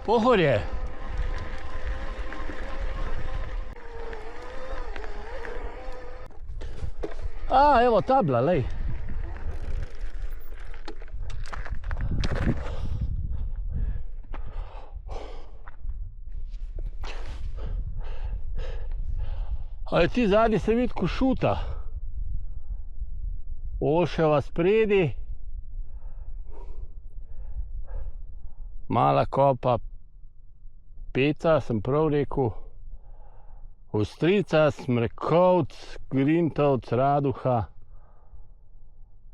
Pohorje. A, evo tabla, lej. Ali ti zadnji se vidi Košuta. Olševa spredi. Mala kopa Peca, sem prav rekel. Ostrica, Smrekovc, Grintovc, Raduha.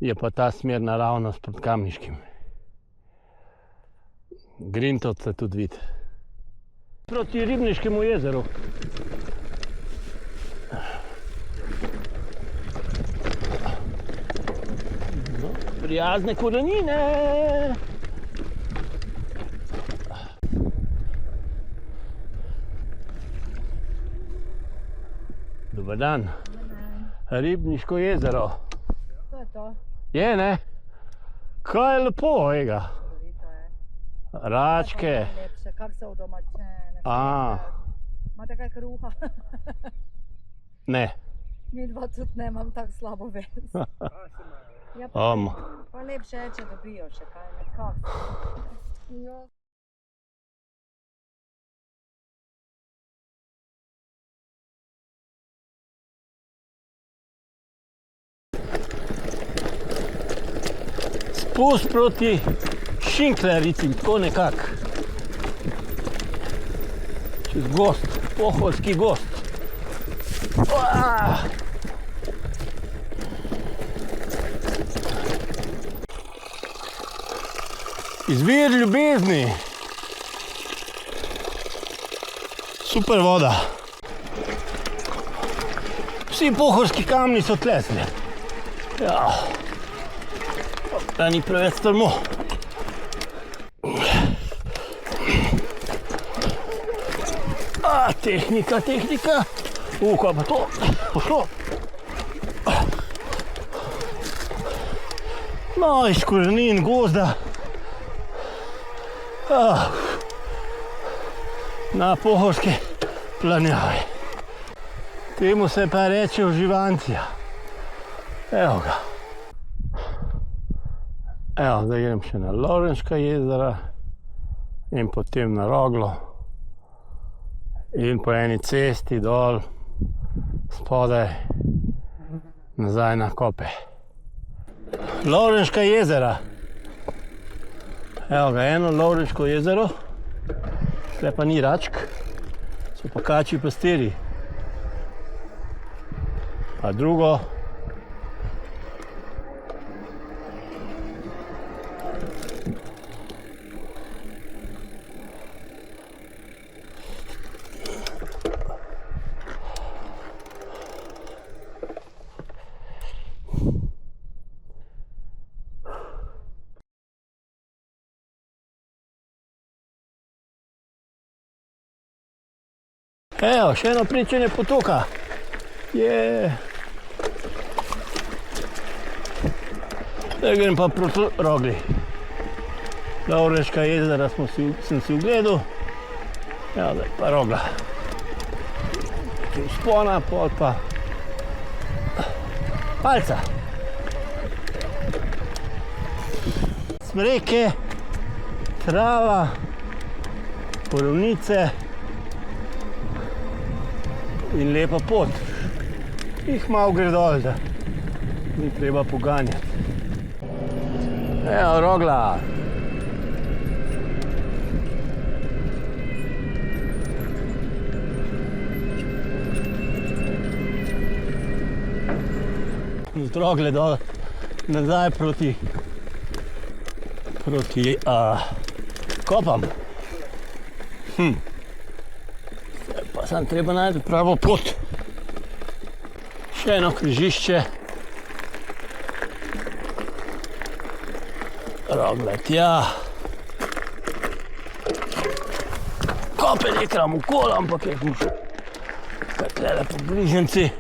Je pa ta smer naravnost pod Kamniškim. Grintovc se tudi vidi. Proti Ribniškemu jezeru. Prijazne korenine. Dobar dan. Ribniško jezero. To je to. Je, ne? Kaj je lepo, ega. Račke. Lepše, kak so udomačene. Imate kaj kruha? Ne. Mi dva tudi nemam tako slabo vez. Ja, pa lepše je, če dobijo še kaj nekako. Spust proti Šinklerici, tako nekako. Čez gost, pohorski gost. Izvir ljubezni. Super voda. Vsi pohorski kamni so tlesni. Ja. Da ni preveč strmo. Tehnika. Kaj pa to? Pošlo. No, iz korenin gozda. Na pohorske planjave. Temu se pa reče uživancija. Evo ga. Evo, zdaj grem še na Lovrenška jezera in potem na Roglo in po eni cesti dol spodaj nazaj na Kope. Lovrenška jezera. Evo ga, eno Lovrenško jezero, tle pa ni račk, so pa kačji pastirji. Pa drugo. Evo, še eno pričenje potoka. Zdaj grem pa proti Rogli. Lovrenška jezera sem si ogledal. Evo, zdaj pa Rogla. Nekaj vzpona, pol pa palca. Smreke, trava, borovnice in lepa pot. Jih malo gre dol, da ni treba poganjati. Evo, Rogla. Z Rogle dol, nazaj proti Kopam. Pa sam treba najti pravo pot. Še eno križišče. Rogla tja. Kope nekram okolo, ampak jaz mu še tlele po bližnjici.